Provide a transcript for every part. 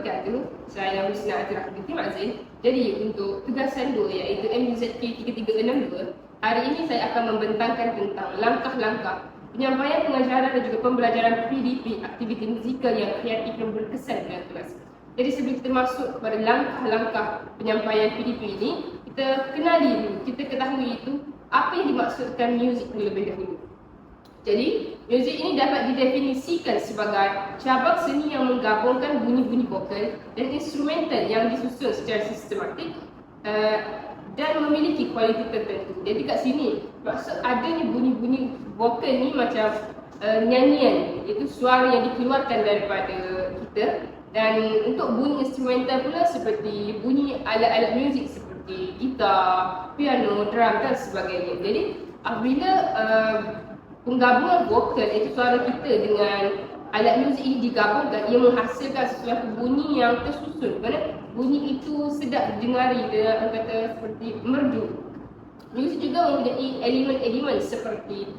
wabarakatuh. Saya Husna Atira binti Mazin. Jadi untuk tugasan 2 iaitu MUZK3362, hari ini saya akan membentangkan tentang langkah-langkah penyampaian pengajaran dan juga pembelajaran PDP, aktiviti musikal yang kreatif dan berkesan dalam kelas. Jadi sebelum kita masuk kepada langkah-langkah penyampaian PDP ini, kita kenali dulu, kita ketahui itu apa yang dimaksudkan muzik terlebih dahulu. Jadi, muzik ini dapat didefinisikan sebagai cabang seni yang menggabungkan bunyi-bunyi vokal dan instrumental yang disusun secara sistematik dan memiliki kualiti tertentu. Jadi kat sini, maksud adanya bunyi-bunyi vokal ni macam nyanyian, iaitu suara yang dikeluarkan daripada kita. Dan untuk bunyi instrumental pula seperti bunyi alat-alat muzik seperti gitar, piano, drum dan sebagainya. Jadi, apabila penggabungan vokal iaitu suara kita dengan alat muzik ini digabungkan, ia menghasilkan sesuatu bunyi yang tersusun. Kerana bunyi itu sedap didengari, dia kata seperti merdu. Muzik juga mempunyai elemen-elemen seperti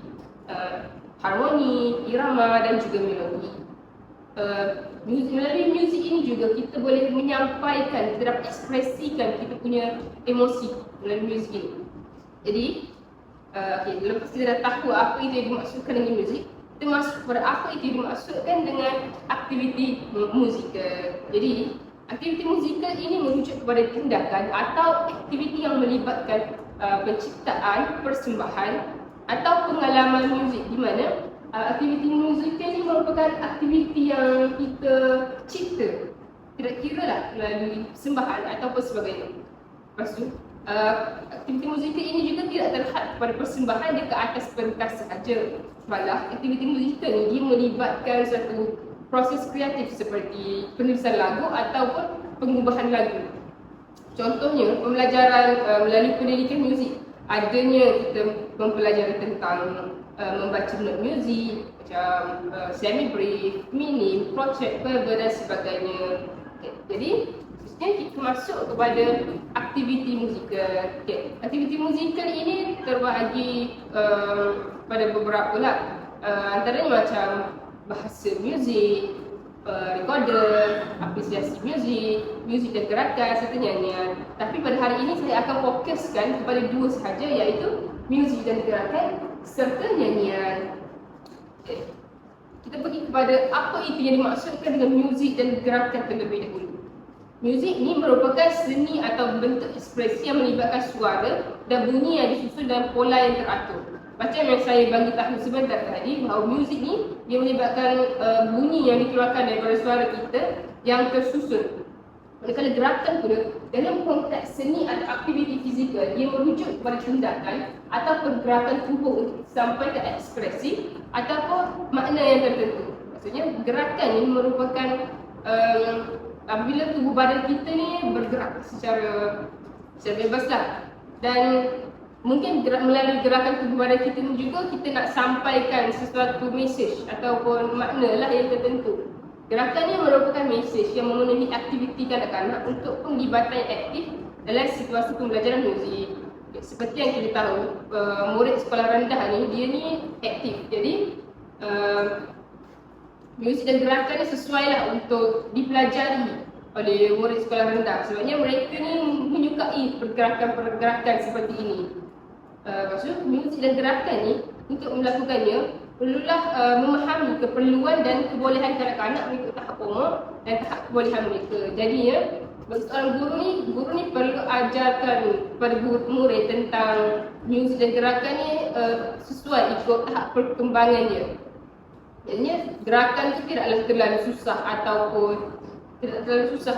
harmoni, irama dan juga melodi. Melalui muzik ini juga kita boleh menyampaikan, kita dapat ekspresikan kita punya emosi melalui muzik ini. Jadi lepas kita dah tahu apa itu yang dimaksudkan dengan muzik, kita masuk kepada apa itu yang dimaksudkan dengan aktiviti musikal. Jadi, aktiviti musikal ini merujuk kepada tindakan atau aktiviti yang melibatkan penciptaan, persembahan atau pengalaman muzik, di mana aktiviti musikal ini merupakan aktiviti yang kita cipta, tidak kira lah melalui persembahan ataupun sebagainya. Lepas tu, aktiviti musikal ini juga tidak terhad kepada persembahan dia ke atas pentas sahaja. Malah aktiviti musikal ni dia melibatkan suatu proses kreatif seperti penulisan lagu ataupun pengubahan lagu. Contohnya pembelajaran melalui pendidikan muzik, adanya kita mempelajari tentang membaca not muzik macam semi brief, minim, project, verbal dan sebagainya. Jadi kita masuk kepada aktiviti musikal. Aktiviti musikal ini terbahagi pada beberapa lah. Antaranya macam bahasa muzik, recorder, apresiasi muzik, muzik dan gerakan serta nyanyian. Tapi pada hari ini saya akan fokuskan kepada 2 sahaja, iaitu muzik dan gerakan serta nyanyian. Kita pergi kepada apa itu yang dimaksudkan dengan muzik dan gerakan terlebih dahulu. Muzik ni merupakan seni atau bentuk ekspresi yang melibatkan suara dan bunyi yang disusun dalam pola yang teratur. Macam yang saya bagi tahu sebentar tadi, bahawa muzik ni dia melibatkan bunyi yang dikeluarkan daripada suara kita yang tersusun. Manakala gerakan pula dalam konteks seni atau aktiviti fizikal, dia merujuk kepada tindakan atau pergerakan tubuh untuk sampaikan ekspresi ataupun makna yang tertentu. Maksudnya gerakan ini merupakan apabila tubuh badan kita ni bergerak secara bebas lah. Dan mungkin melalui gerakan tubuh badan kita ni juga kita nak sampaikan sesuatu mesej ataupun makna lah yang tertentu. Gerakan ni merupakan mesej yang memenuhi aktiviti kanak-kanak untuk penglibatan yang aktif dalam situasi pembelajaran muzik. Seperti yang kita tahu, murid sekolah rendah ni dia ni aktif. Jadi muzik dan gerakan ni sesuai lah untuk dipelajari oleh murid sekolah rendah. Sebabnya mereka ni menyukai pergerakan-pergerakan seperti ini. Maksud muzik dan gerakan ni untuk melakukannya perlulah memahami keperluan dan kebolehan kanak-kanak mengikut tahap umur dan tahap kebolehan mereka. Jadinya bagi seorang guru ni perlu ajarkan kepada murid tentang muzik dan gerakan ni sesuai ikut tahap perkembangan dia. Jadinya gerakan itu tidaklah terlalu susah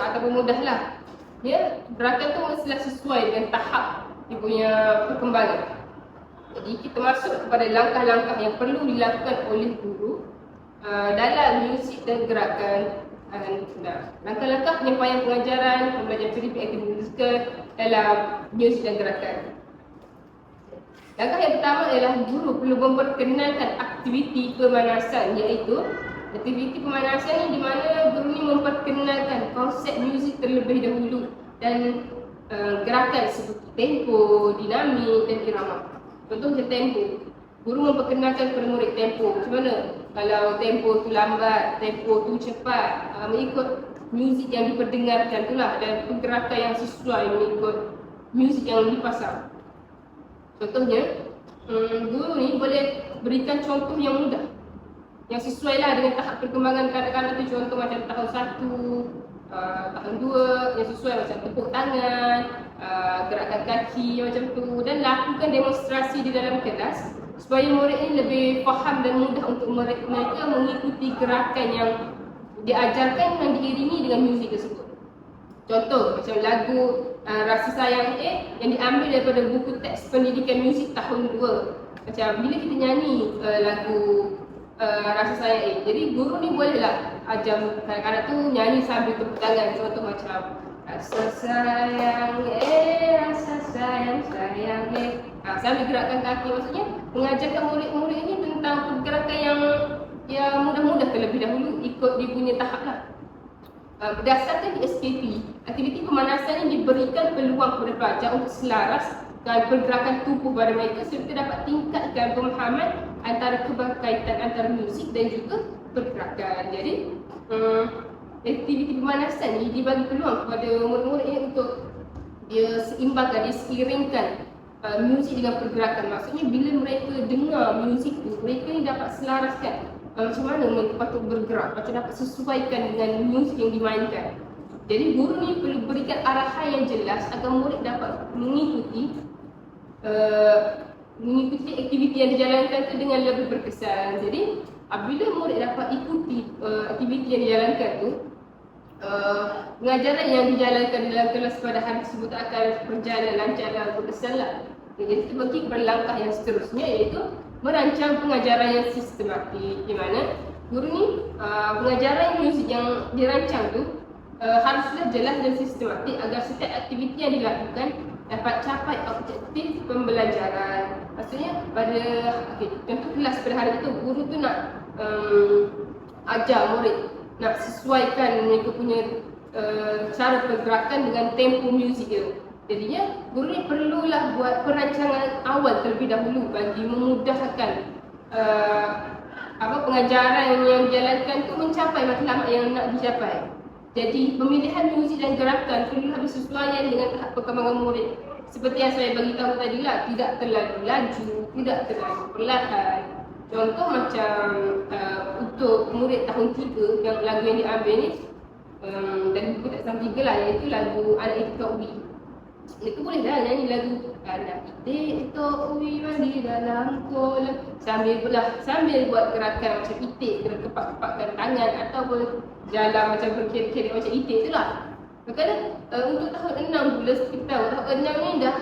ataupun mudah lah. Gerakan tu mestilah sesuai dengan tahap dia punya perkembangan. Jadi kita masuk kepada langkah-langkah yang perlu dilakukan oleh guru dalam muzik dan gerakan. Langkah-langkah penyampaian pengajaran, pembelajaran PDP aktiviti musikal dalam muzik dan gerakan. Langkah yang pertama adalah guru perlu memperkenalkan aktiviti pemanasan, iaitu aktiviti pemanasan ni di mana guru ni memperkenalkan konsep muzik terlebih dahulu dan gerakan seperti tempo, dinamik dan irama. Contoh macam tempo, guru memperkenalkan kepada murid tempo. Macam mana? Kalau tempo tu lambat, tempo tu cepat, mengikut muzik yang diperdengarkan itulah dan pergerakan yang sesuai mengikut muzik yang dipasang. Contohnya, guru ni boleh berikan contoh yang mudah, yang sesuai lah dengan tahap perkembangan kanak-kanak tu. Contoh macam tahun 1, tahun 2, yang sesuai macam tepuk tangan, gerakan kaki macam tu, dan lakukan demonstrasi di dalam kelas supaya murid ini lebih faham dan mudah untuk mereka mengikuti gerakan yang diajarkan yang diiringi dengan muzik tersebut. Contoh macam lagu Rasa Sayang yang diambil daripada buku teks pendidikan muzik tahun 2. Macam bila kita nyanyi lagu Rasa Sayang jadi guru ni bolehlah ajar kanak-kanak tu nyanyi sambil tepuk tangan. Contoh macam Rasa sayang rasa sayang sayang sambil gerakkan kaki. Maksudnya mengajarkan murid-murid ini tentang pergerakan yang mudah-mudah terlebih dahulu ikut dia punya tahap lah. Berdasarkan SKP, aktiviti pemanasan ini diberikan peluang kepada pelajar untuk selaras dengan pergerakan tubuh pada mereka serta dapat tingkatkan pemahaman antara keberkaitan antara muzik dan juga pergerakan. Jadi, aktiviti pemanasan ini dibagi peluang kepada murid-murid ini untuk dia seimbangkan, diseiringkan muzik dengan pergerakan. Maksudnya bila mereka dengar muzik tu, mereka ni dapat selaraskan macam mana mereka patut bergerak, macam dapat sesuaikan dengan muzik yang dimainkan. Jadi guru ni perlu berikan arahan yang jelas agar murid dapat mengikuti aktiviti yang dijalankan tu dengan lebih berkesan. Jadi apabila murid dapat ikuti aktiviti yang dijalankan tu, pengajaran yang dijalankan dalam kelas pada hari tersebut akan berjalan lancar dan berkesan lah. Jadi kita pergi kepada langkah yang seterusnya, iaitu merancang pengajaran yang sistematik, di mana guru ni pengajaran muzik yang dirancang tu haruslah jelas dan sistematik agar setiap aktiviti yang dilakukan dapat capai objektif pembelajaran. Maksudnya pada contoh kelas pada hari itu, guru tu nak ajar murid, nak sesuaikan mereka punya cara pergerakan dengan tempo muzik dia. Jadinya guru ni perlulah buat perancangan awal terlebih dahulu bagi memudahkan pengajaran yang dijalankan tu mencapai matlamat yang nak dicapai. Jadi pemilihan muzik dan gerakan perlulah bersesuaian dengan tahap perkembangan murid. Seperti yang saya bagi tahu tadi lah, tidak terlalu laju, tidak terlalu perlahan. Contoh macam untuk murid tahun 3 yang lagu yang diambil ni dan buku teks tahun 3 lah, iaitu lagu Anak Itik Ubi. Mereka boleh dah nyanyi lagu Anak Itik Ubi mandi dalam kolam sambil buat gerakan macam itik, kena kepak-kepakkan tangan ataupun jalan macam berkira-kira macam itik tu lah. Kadang untuk tahun 6 pula, kita tahu tahun 6 ni dah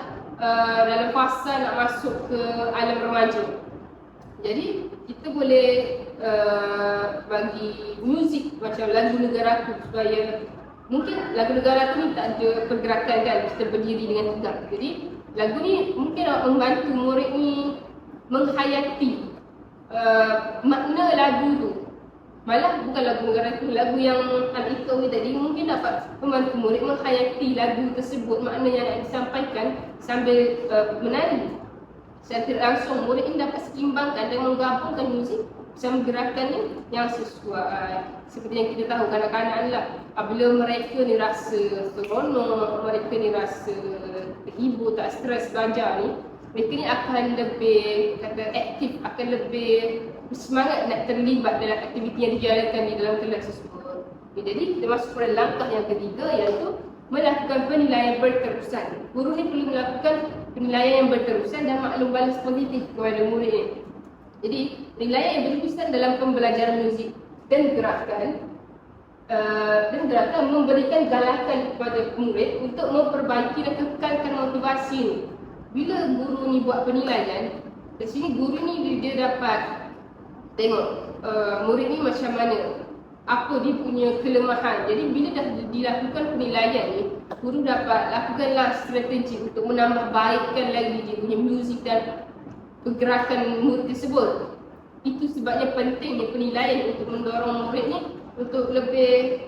dalam fasa nak masuk ke alam remaja. Jadi kita boleh bagi muzik macam lagu Negaraku supaya mungkin lagu Negaraku ni tak ada pergerakan kan, kita berdiri dengan tegak. Jadi lagu ni mungkin membantu murid ni menghayati makna lagu tu. Malah bukan lagu Negaraku, lagu yang Anak Itik Ubi tadi mungkin dapat membantu murid menghayati lagu tersebut, makna yang nak disampaikan sambil menari. Secara langsung murid ini dapat seimbangkan dan menggabungkan muzik bersama gerakannya yang sesuai. Seperti yang kita tahu kanak-kanak ni lah, apabila mereka ni rasa seronok, mereka ni rasa terhibur, tak stres belajar ni, mereka ni akan lebih aktif, akan lebih bersemangat nak terlibat dalam aktiviti yang dijalankan di dalam kelas tersebut. Jadi kita masuk pada langkah yang ketiga, iaitu melakukan penilaian berterusan. Guru ni perlu melakukan penilaian yang berterusan dan maklum balas positif kepada murid ni. Jadi penilaian yang berterusan dalam pembelajaran muzik dan gerakan memberikan galakan kepada murid untuk memperbaiki dan kekalkan motivasi ni. Bila guru ni buat penilaian, di sini guru ni dia dapat tengok murid ni macam mana, apa dia punya kelemahan. Jadi bila dah dilakukan penilaian ni, guru dapat lakukanlah strategi untuk menambah baikkan lagi dia punya muzik dan pergerakan murid tersebut. Itu sebabnya pentingnya penilaian untuk mendorong murid ni untuk lebih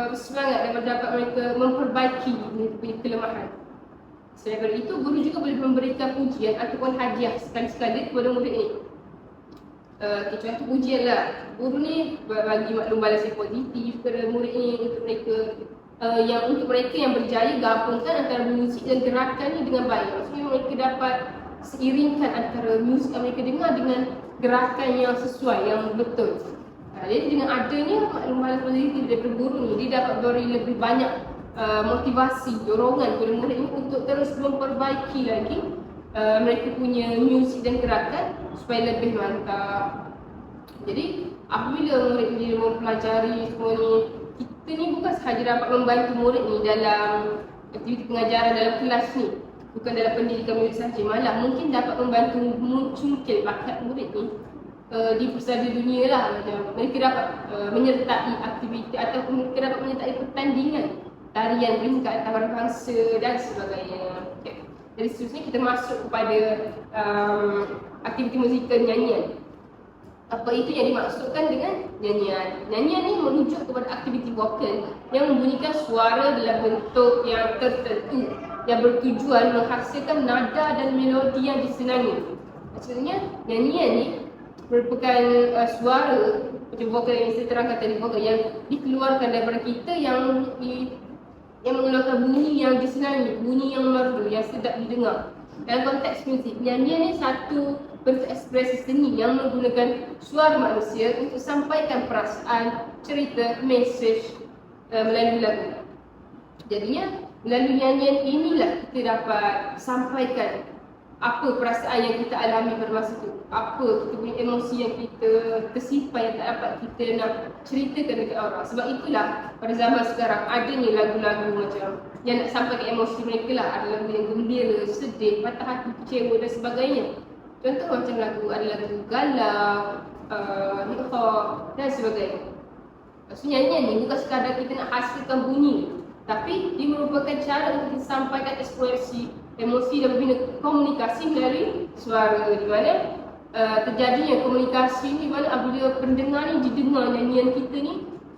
bersemangat dan dapat mereka memperbaiki mereka punya kelemahan. Selain daripada itu, guru juga boleh memberikan pujian ataupun hadiah sekali-sekala kepada murid ni. contoh ujian lah. Guru ni bagi maklum balas yang positif kepada murid ni untuk mereka yang berjaya gabungkan antara muzik dan gerakan ni dengan baik. Maksudnya mereka dapat seiringkan antara muzik yang mereka dengar dengan gerakan yang sesuai, yang betul. Jadi dengan adanya maklum balas positif daripada guru ni, dia dapat beri lebih banyak motivasi, dorongan kepada murid ni untuk terus memperbaiki lagi mereka punya muzik dan gerakan supaya lebih mantap. Jadi apabila murid ni mempelajari semua ni, kita ni bukan sahaja dapat membantu murid ni dalam aktiviti pengajaran dalam kelas ni, bukan dalam pendidikan murid sahaja, malah mungkin dapat membantu mencungkil bakat murid ni di pusara dunia lah. Macam mereka dapat menyertai aktiviti atau mereka dapat menyertai pertandingan tarian peringkat antarabangsa dan sebagainya. Okay. Jadi seterusnya kita masuk kepada aktiviti musikal nyanyian. Apa itu yang dimaksudkan dengan nyanyian? Nyanyian ni merujuk kepada aktiviti vokal yang membunyikan suara dalam bentuk yang tertentu yang bertujuan menghasilkan nada dan melodi yang disenangi. Maksudnya nyanyian ni merupakan suara macam vokal yang saya terangkan tadi, vokal yang dikeluarkan daripada kita yang mengeluarkan bunyi yang disenangi, bunyi yang merdu, yang sedap didengar. Dalam konteks muzik, nyanyian ni satu bentuk ekspresi seni yang menggunakan suara manusia untuk sampaikan perasaan, cerita, mesej melalui lagu. Jadinya melalui nyanyian inilah kita dapat sampaikan apa perasaan yang kita alami pada masa itu, apa kita punya emosi yang kita tersimpan yang tak dapat kita nak ceritakan dekat orang. Sebab itulah pada zaman sekarang adanya lagu-lagu macam yang nak sampaikan emosi mereka lah. Ada lagu yang gembira, sedih, patah hati, kecewa dan sebagainya. Contoh macam ada lagu galau, hip hop dan sebagainya. Maksudnya nyanyian ni bukan sekadar kita nak hasilkan bunyi, tapi dia merupakan cara untuk kita sampaikan ekspresi emosi dan membina komunikasi melalui suara, di mana terjadinya komunikasi ni mana apabila pendengar ni didengar nyanyian kita ni,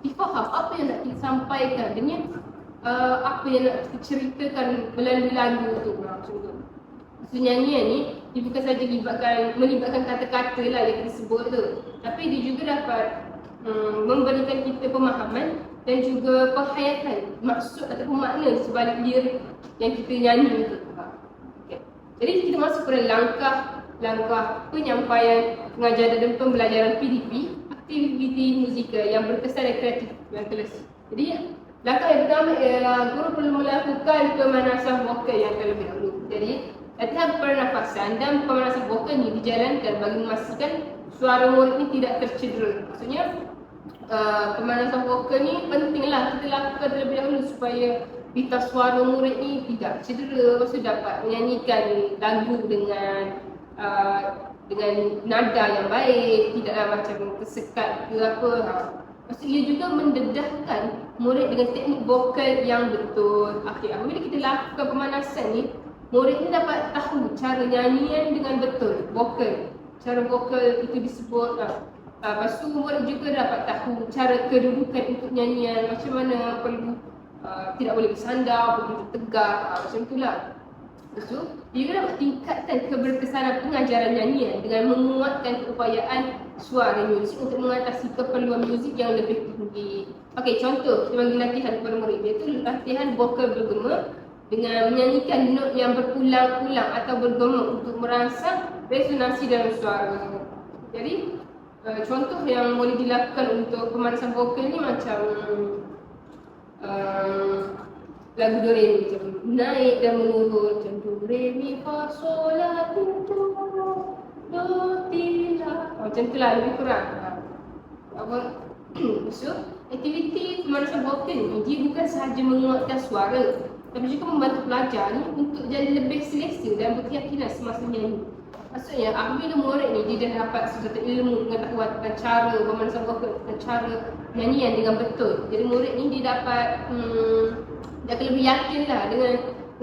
difaham apa yang nak kita sampaikan dengan apa yang nak kita ceritakan melalui lagu tu. Macam tu. So, nyanyian ni dia bukan saja melibatkan kata-kata lah yang kita sebut tu, tapi dia juga dapat memberikan kita pemahaman dan juga penghayatan maksud ataupun makna sebalik lirik yang kita nyanyi tu. Okay. Jadi kita masuk pada langkah penyampaian pengajaran dan pembelajaran PDP, aktiviti musikal yang berkesan dan kreatif dan klasik. Jadi langkah yang pertama ialah guru perlu melakukan pemanasan vokal yang terlebih dahulu. Jadi latihan pernafasan dan pemanasan vokal ni dijalankan bagi memastikan suara murid ni tidak tercedera. Maksudnya pemanasan vokal ni pentinglah kita lakukan terlebih dahulu supaya pita suara murid ni tidak cedera, maksudnya dapat menyanyikan lagu dengan nada yang baik, tidaklah macam tersekat ke apa. Maksudnya ia juga mendedahkan murid dengan teknik vokal yang betul. Okey, apabila kita lakukan pemanasan ni, murid ni dapat tahu cara nyanyian dengan betul, vokal. Cara vokal itu disebut lepas tu murid juga dapat tahu cara kedudukan untuk nyanyian, macam mana perlu tidak boleh bersandar, perlu tegak, macam itulah. Lepas tu, dia juga dapat tingkatkan keberkesanan pengajaran nyanyian dengan menguatkan keupayaan suara muzik untuk mengatasi keperluan muzik yang lebih tinggi. Okey, contoh kita bagi latihan kepada murid, iaitu latihan vokal bergema dengan menyanyikan not yang berulang-ulang atau bergema untuk merangsang resonansi dalam suara. Jadi contoh yang boleh dilakukan untuk pemanasan vokal ni macam lagu do re mi, macam naik dan menurun, macam do re mi fa sol la ti do ti la, macam tu lah, lebih kurang. So aktiviti pemanasan vokal ni dia bukan sahaja menguatkan suara, tapi juga membantu pelajar ni untuk jadi lebih selesa dan berkeyakinan semasa nyanyi. Maksudnya apabila murid ni dia dah dapat sesuatu ilmu, pengetahuan tentang cara pemanasan vokal, tentang cara nyanyian dengan betul. Jadi murid ni dia dapat dia akan lebih yakin lah dengan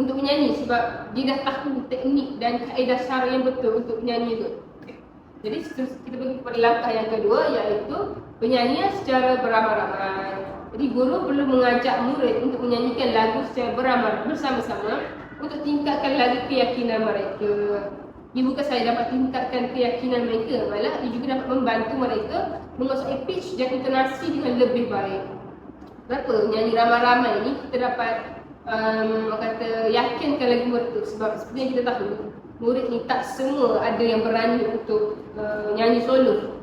untuk menyanyi sebab dia dah tahu teknik dan kaedah cara yang betul untuk menyanyi tu. Okay. Jadi kita pergi kepada langkah yang kedua, iaitu penyanyian secara beramai-ramai. Jadi guru perlu mengajak murid untuk menyanyikan lagu secara beramai bersama-sama untuk tingkatkan lagi keyakinan mereka. Dia bukan saya dapat tingkatkan keyakinan mereka, malah dia juga dapat membantu mereka menguasai pitch dan intonasi dengan lebih baik. Kenapa nyanyi ramai-ramai ni kita dapat kata yakinkan lagi mereka, sebab seperti yang kita tahu murid ni tak semua ada yang berani untuk nyanyi solo.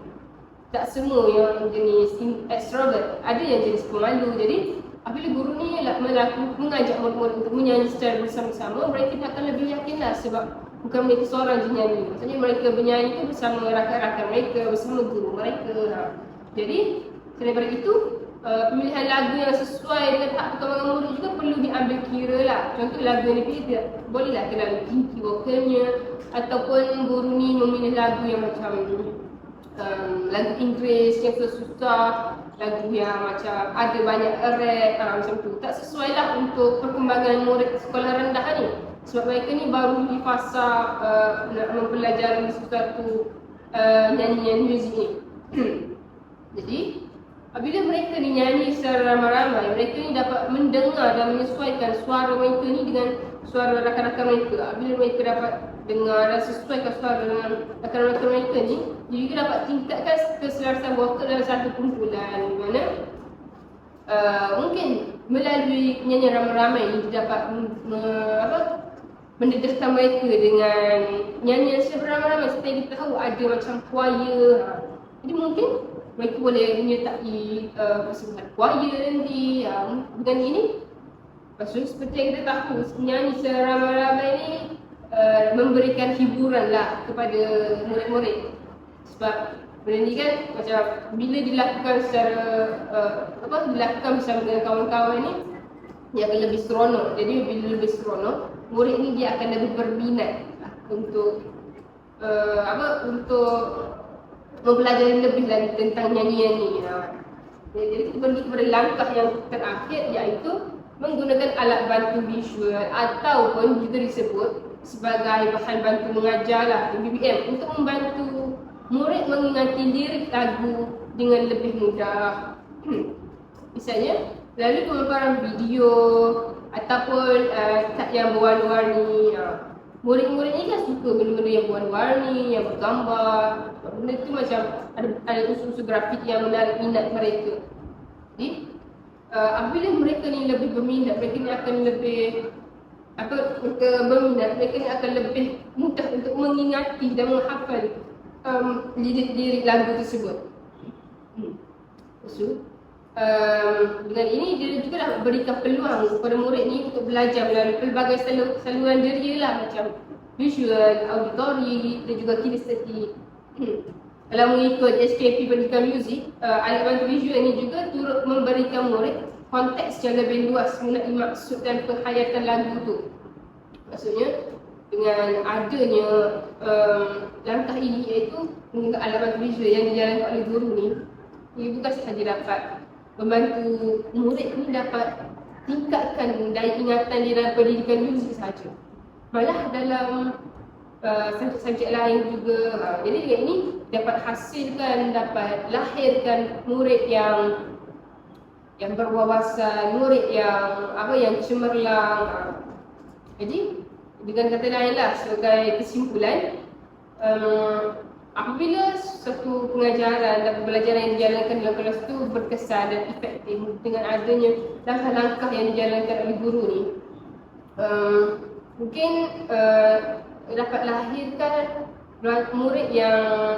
Tak semua yang jenis extrovert, ada yang jenis pemalu. Jadi apabila guru ni mengajak murid-murid untuk menyanyi secara bersama-sama, mereka akan lebih yakinlah sebab bukan mereka seorang je nyanyi. Maksudnya mereka bernyanyi tu bersama rakan-rakan mereka, bersama guru mereka. Jadi daripada itu pemilihan lagu yang sesuai dengan hak perkembangan murid juga perlu diambil kira lah. Contoh lagu yang dipilih tidak bolehlah terlalu tinggi vokalnya, ataupun guru ni memilih lagu yang macam lagu Inggeris yang susah, lagu yang macam ada banyak rap macam tu. Tak sesuai lah untuk perkembangan murid sekolah rendah ni. Sebab mereka ni baru di fasa nak mempelajari sesuatu nyanyian muzik ni. Jadi apabila mereka ni nyanyi secara ramai-ramai, mereka ni dapat mendengar dan menyesuaikan suara mereka ni dengan suara rakan-rakan mereka. Apabila mereka dapat dengar dan sesuaikan suara dengan rakan-rakan mereka ni, dia juga dapat tingkatkan keselarasan vokal dalam satu kumpulan, di mana mungkin melalui nyanyian ramai-ramai ni dia dapat mendedahkan mereka dengan nyanyian secara ramai-ramai. Seperti yang kita tahu ada macam choir. Jadi mungkin mereka boleh menyertai persembahan choir nanti dengan ini. Lepas tu seperti yang kita tahu, nyanyi secara ramai-ramai ni memberikan hiburan lah kepada murid-murid. Sebab benda ni kan macam bila dilakukan secara dilakukan bersama dengan kawan-kawan ni, dia akan lebih seronok. Jadi bila lebih seronok, murid ni dia akan lebih berminat untuk untuk mempelajari lebih lagi tentang nyanyian ni. Jadi kita pergi kepada langkah yang terakhir, iaitu menggunakan alat bantu visual ataupun juga disebut sebagai bahan bantu mengajar lah, BBM, untuk membantu murid mengingati lirik lagu dengan lebih mudah. Misalnya melalui pemaparan video ataupun tab yang berwarna-warni. Murid-murid ni kan suka benda-benda yang berwarna-warni, yang bergambar. Benda tu macam ada unsur-unsur grafik yang menarik minat mereka. Jadi apabila mereka ni lebih berminat, mereka ni akan lebih mereka ni akan lebih mudah untuk mengingati dan menghafal lirik-lirik lagu tersebut. So, dengan ini dia juga dah berikan peluang kepada murid ni untuk belajar melalui pelbagai saluran deria lah, macam visual, auditori dan juga kinestetik. Kalau mengikut SKP Pendidikan Muzik, alat bantu visual ini juga turut memberikan murid konteks yang lebih luas mengenai maksud dan penghayatan lagu tu. Maksudnya dengan adanya langkah ini, iaitu menggunakan alat bantu visual yang dijalankan oleh guru ni, ia bukan sahaja dapat membantu murid ni dapat tingkatkan daya ingatan dia dalam pendidikan muzik sahaja, malah dalam subjek-subjek lain juga. Jadi dengan ini dapat hasilkan, dapat lahirkan murid yang berwawasan, murid yang cemerlang. Jadi dengan kata lain lah, sebagai kesimpulan, apabila suatu pengajaran dan pembelajaran yang dijalankan dalam kelas itu berkesan dan efektif dengan adanya langkah-langkah yang dijalankan oleh guru ni, mungkin dapat lahirkan murid yang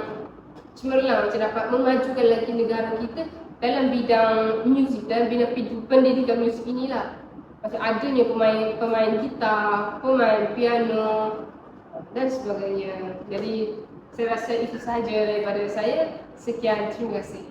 cemerlang, macam dapat memajukan lagi negara kita dalam bidang muzik, dalam bidang pendidikan muzik inilah. Macam adanya pemain gitar, pemain piano dan sebagainya. Jadi saya rasa itu sahaja daripada saya. Sekian, terima kasih.